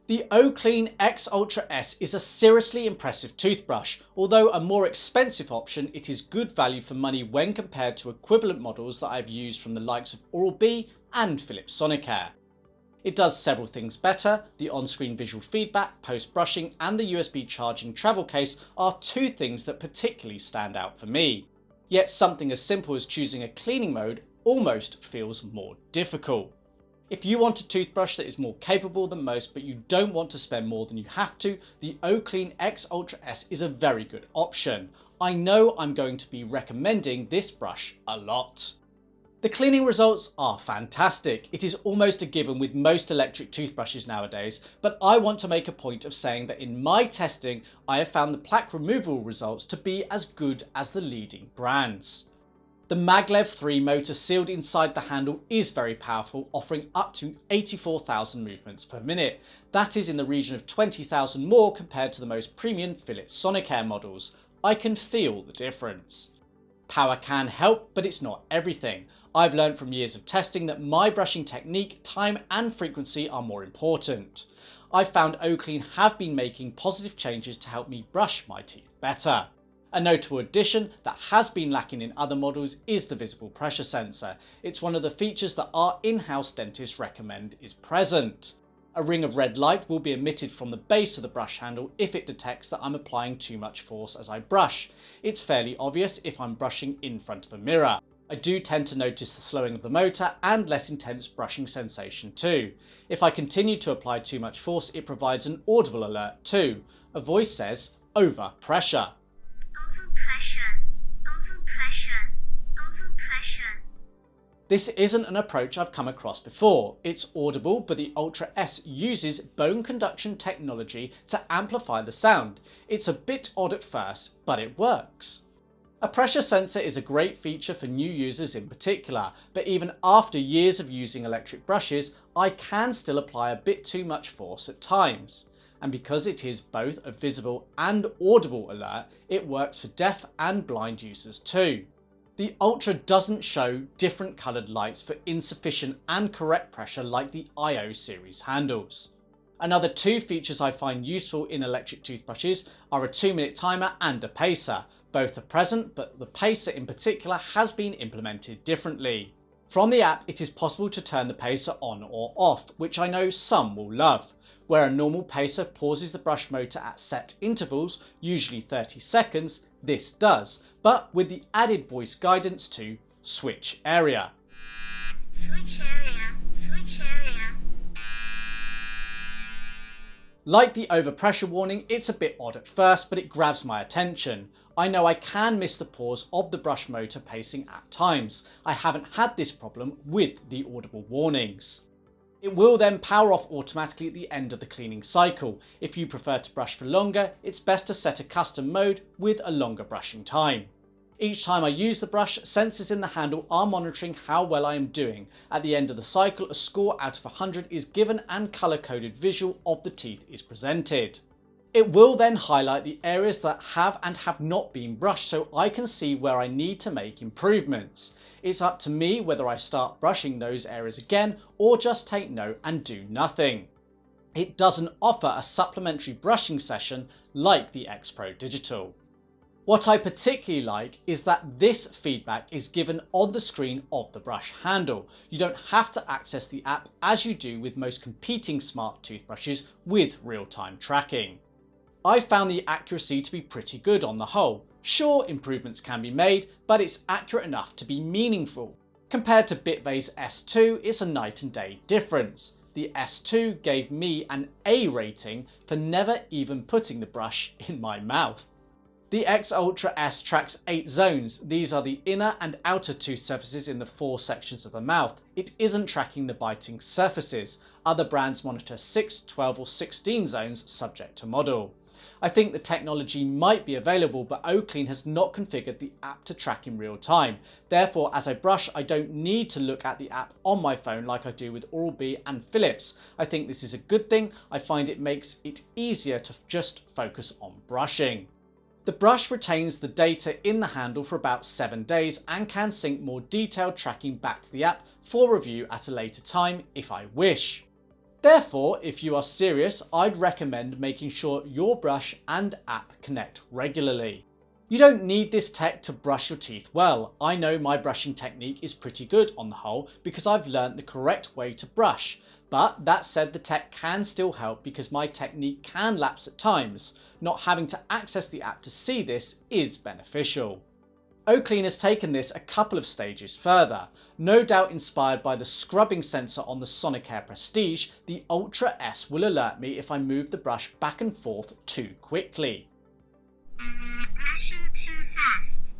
The Oclean X Ultra S is a seriously impressive toothbrush. Although a more expensive option, it is good value for money when compared to equivalent models that I've used from the likes of Oral-B and Philips Sonicare. It does several things better. The on-screen visual feedback, post-brushing and the USB charging travel case are two things that particularly stand out for me. Yet something as simple as choosing a cleaning mode almost feels more difficult. If you want a toothbrush that is more capable than most but you don't want to spend more than you have to, the Oclean X Ultra S is a very good option. I know I'm going to be recommending this brush a lot. The cleaning results are fantastic. It is almost a given with most electric toothbrushes nowadays, but I want to make a point of saying that in my testing, I have found the plaque removal results to be as good as the leading brands. The Maglev 3 motor sealed inside the handle is very powerful, offering up to 84,000 movements per minute. That is in the region of 20,000 more compared to the most premium Philips Sonicare models. I can feel the difference. Power can help, but it's not everything. I've learned from years of testing that my brushing technique, time and frequency are more important. I've found Oclean have been making positive changes to help me brush my teeth better. A notable addition that has been lacking in other models is the visible pressure sensor. It's one of the features that our in-house dentists recommend is present. A ring of red light will be emitted from the base of the brush handle if it detects that I'm applying too much force as I brush. It's fairly obvious if I'm brushing in front of a mirror. I do tend to notice the slowing of the motor and less intense brushing sensation too. If I continue to apply too much force, it provides an audible alert too. A voice says, "Over pressure." This isn't an approach I've come across before. It's audible, but the Ultra S uses bone conduction technology to amplify the sound. It's a bit odd at first, but it works. A pressure sensor is a great feature for new users in particular, but even after years of using electric brushes, I can still apply a bit too much force at times. And because it is both a visible and audible alert, it works for deaf and blind users too. The Ultra doesn't show different coloured lights for insufficient and correct pressure like the IO series handles. Another two features I find useful in electric toothbrushes are a 2-minute timer and a pacer. Both are present, but the pacer in particular has been implemented differently. From the app, it is possible to turn the pacer on or off, which I know some will love. Where a normal pacer pauses the brush motor at set intervals, usually 30 seconds, this does, but with the added voice guidance to switch area. Switch area, switch area. Like the overpressure warning, it's a bit odd at first, but it grabs my attention. I know I can miss the pause of the brush motor pacing at times. I haven't had this problem with the audible warnings. It will then power off automatically at the end of the cleaning cycle. If you prefer to brush for longer, it's best to set a custom mode with a longer brushing time. Each time I use the brush, sensors in the handle are monitoring how well I am doing. At the end of the cycle, a score out of 100 is given and colour-coded visual of the teeth is presented. It will then highlight the areas that have and have not been brushed so I can see where I need to make improvements. It's up to me whether I start brushing those areas again or just take note and do nothing. It doesn't offer a supplementary brushing session like the X Pro Digital. What I particularly like is that this feedback is given on the screen of the brush handle. You don't have to access the app as you do with most competing smart toothbrushes with real-time tracking. I found the accuracy to be pretty good on the whole. Sure, improvements can be made, but it's accurate enough to be meaningful. Compared to Bitvay's S2, it's a night and day difference. The S2 gave me an A rating for never even putting the brush in my mouth. The X Ultra S tracks 8 zones. These are the inner and outer tooth surfaces in the 4 sections of the mouth. It isn't tracking the biting surfaces. Other brands monitor 6, 12 or 16 zones subject to model. I think the technology might be available, but Oclean has not configured the app to track in real time. Therefore, as I brush, I don't need to look at the app on my phone like I do with Oral-B and Philips. I think this is a good thing. I find it makes it easier to just focus on brushing. The brush retains the data in the handle for about 7 days and can sync more detailed tracking back to the app for review at a later time if I wish. Therefore, if you are serious, I'd recommend making sure your brush and app connect regularly. You don't need this tech to brush your teeth well. I know my brushing technique is pretty good on the whole because I've learnt the correct way to brush. But that said, the tech can still help because my technique can lapse at times. Not having to access the app to see this is beneficial. Oclean has taken this a couple of stages further. No doubt inspired by the scrubbing sensor on the Sonicare Prestige, the Ultra S will alert me if I move the brush back and forth too quickly. Brushing too fast.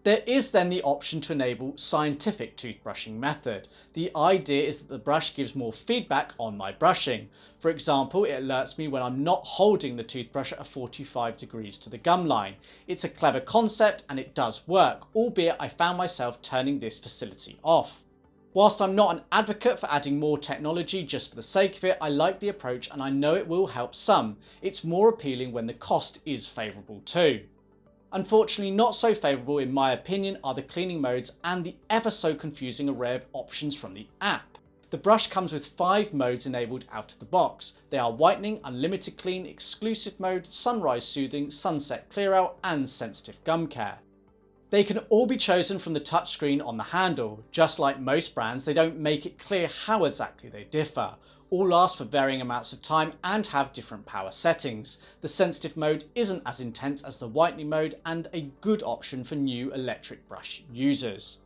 There is then the option to enable scientific toothbrushing method. The idea is that the brush gives more feedback on my brushing. For example, it alerts me when I'm not holding the toothbrush at 45 degrees to the gum line. It's a clever concept and it does work, albeit I found myself turning this facility off. Whilst I'm not an advocate for adding more technology just for the sake of it, I like the approach and I know it will help some. It's more appealing when the cost is favourable too. Unfortunately, not so favourable in my opinion are the cleaning modes and the ever so confusing array of options from the app. The brush comes with 5 modes enabled out of the box. They are whitening, unlimited clean, exclusive mode, sunrise soothing, sunset clear out and sensitive gum care. They can all be chosen from the touchscreen on the handle. Just like most brands, they don't make it clear how exactly they differ. All last for varying amounts of time and have different power settings. The sensitive mode isn't as intense as the whitening mode and a good option for new electric brush users.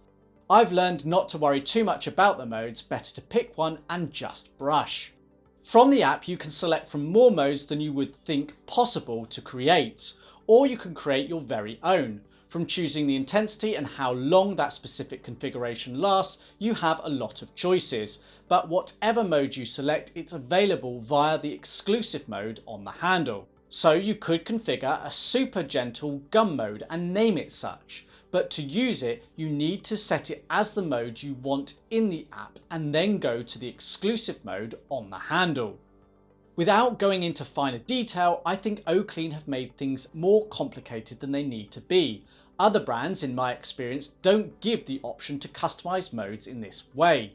I've learned not to worry too much about the modes, better to pick one and just brush. From the app you can select from more modes than you would think possible to create, or you can create your very own. From choosing the intensity and how long that specific configuration lasts, you have a lot of choices, but whatever mode you select, it's available via the exclusive mode on the handle. So you could configure a super gentle gum mode and name it such, but to use it, you need to set it as the mode you want in the app and then go to the exclusive mode on the handle. Without going into finer detail, I think Oclean have made things more complicated than they need to be. Other brands, in my experience, don't give the option to customize modes in this way.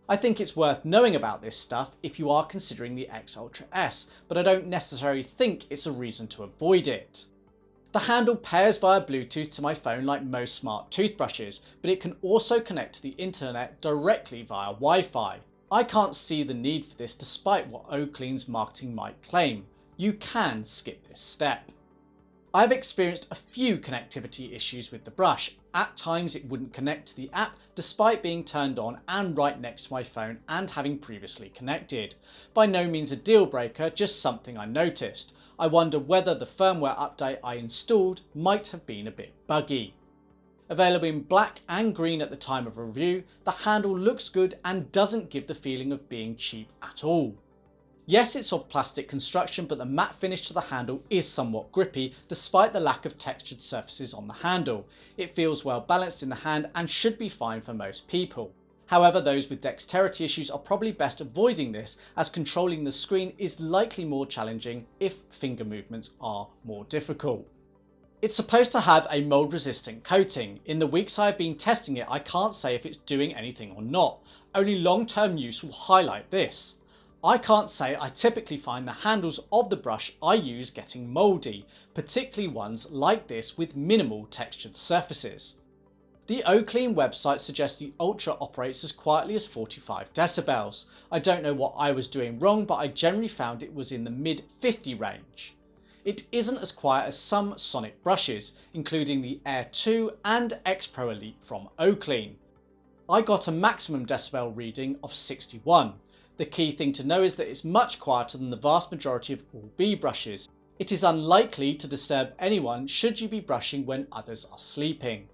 I think it's worth knowing about this stuff if you are considering the X Ultra S, but I don't necessarily think it's a reason to avoid it. The handle pairs via Bluetooth to my phone like most smart toothbrushes, but it can also connect to the internet directly via Wi-Fi. I can't see the need for this despite what Oclean's marketing might claim. You can skip this step. I've experienced a few connectivity issues with the brush. At times it wouldn't connect to the app despite being turned on and right next to my phone and having previously connected. By no means a deal breaker, just something I noticed. I wonder whether the firmware update I installed might have been a bit buggy. Available in black and green at the time of review, the handle looks good and doesn't give the feeling of being cheap at all. Yes, it's of plastic construction, but the matte finish to the handle is somewhat grippy despite the lack of textured surfaces on the handle. It feels well balanced in the hand and should be fine for most people. However, those with dexterity issues are probably best avoiding this, as controlling the screen is likely more challenging if finger movements are more difficult. It's supposed to have a mold resistant coating. In the weeks I have been testing it, I can't say if it's doing anything or not. Only long-term use will highlight this. I can't say I typically find the handles of the brush I use getting mouldy, particularly ones like this with minimal textured surfaces. The Oclean website suggests the Ultra operates as quietly as 45 decibels. I don't know what I was doing wrong, but I generally found it was in the mid 50 range. It isn't as quiet as some sonic brushes, including the Air 2 and X Pro Elite from Oclean. I got a maximum decibel reading of 61. The key thing to know is that it's much quieter than the vast majority of all B brushes. It is unlikely to disturb anyone should you be brushing when others are sleeping.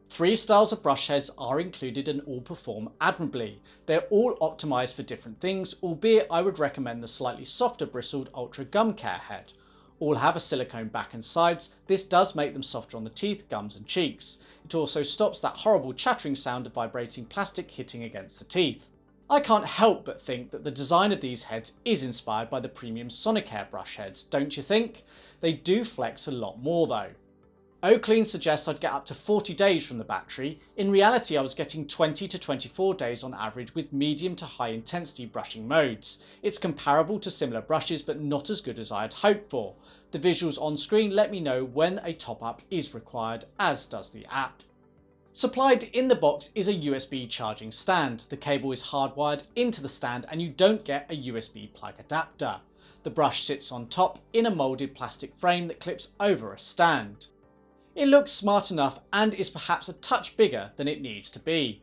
3 styles of brush heads are included and all perform admirably. They're all optimised for different things, albeit I would recommend the slightly softer bristled Ultra Gum Care head. All have a silicone back and sides. This does make them softer on the teeth, gums and cheeks. It also stops that horrible chattering sound of vibrating plastic hitting against the teeth. I can't help but think that the design of these heads is inspired by the premium Sonicare brush heads, don't you think? They do flex a lot more though. Oclean suggests I'd get up to 40 days from the battery. In reality, I was getting 20 to 24 days on average with medium to high intensity brushing modes. It's comparable to similar brushes, but not as good as I had hoped for. The visuals on screen let me know when a top up is required, as does the app. Supplied in the box is a USB charging stand. The cable is hardwired into the stand and you don't get a USB plug adapter. The brush sits on top in a moulded plastic frame that clips over a stand. It looks smart enough and is perhaps a touch bigger than it needs to be.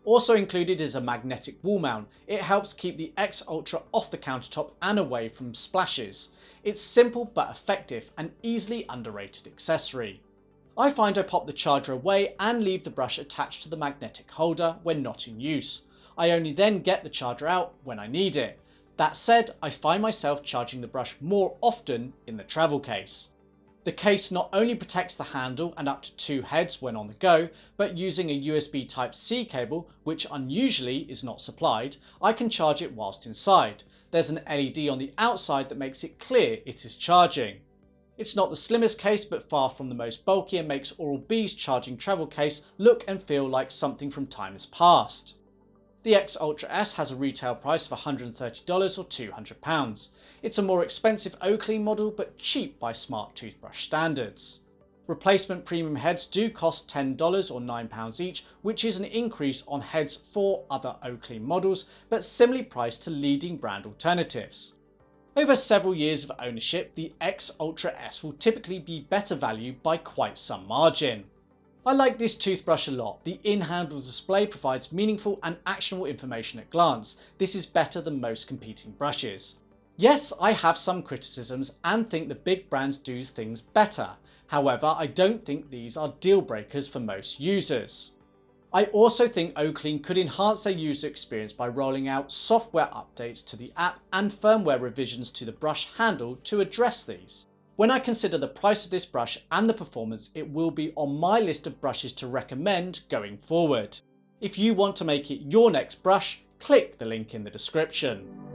Also included is a magnetic wall mount. It helps keep the X Ultra off the countertop and away from splashes. It's simple but effective, an easily underrated accessory. I find I pop the charger away and leave the brush attached to the magnetic holder when not in use. I only then get the charger out when I need it. That said, I find myself charging the brush more often in the travel case. The case not only protects the handle and up to 2 heads when on the go, but using a USB Type-C cable, which unusually is not supplied, I can charge it whilst inside. There's an LED on the outside that makes it clear it is charging. It's not the slimmest case, but far from the most bulky, and makes Oral-B's charging travel case look and feel like something from times past. The X Ultra S has a retail price of $130 or £200. It's a more expensive Oclean model, but cheap by smart toothbrush standards. Replacement premium heads do cost $10 or £9 each, which is an increase on heads for other Oclean models, but similarly priced to leading brand alternatives. Over several years of ownership, the X Ultra S will typically be better value by quite some margin. I like this toothbrush a lot. The in-handle display provides meaningful and actionable information at glance. This is better than most competing brushes. Yes, I have some criticisms and think the big brands do things better. However, I don't think these are deal breakers for most users. I also think Oclean could enhance their user experience by rolling out software updates to the app and firmware revisions to the brush handle to address these. When I consider the price of this brush and the performance, it will be on my list of brushes to recommend going forward. If you want to make it your next brush, click the link in the description.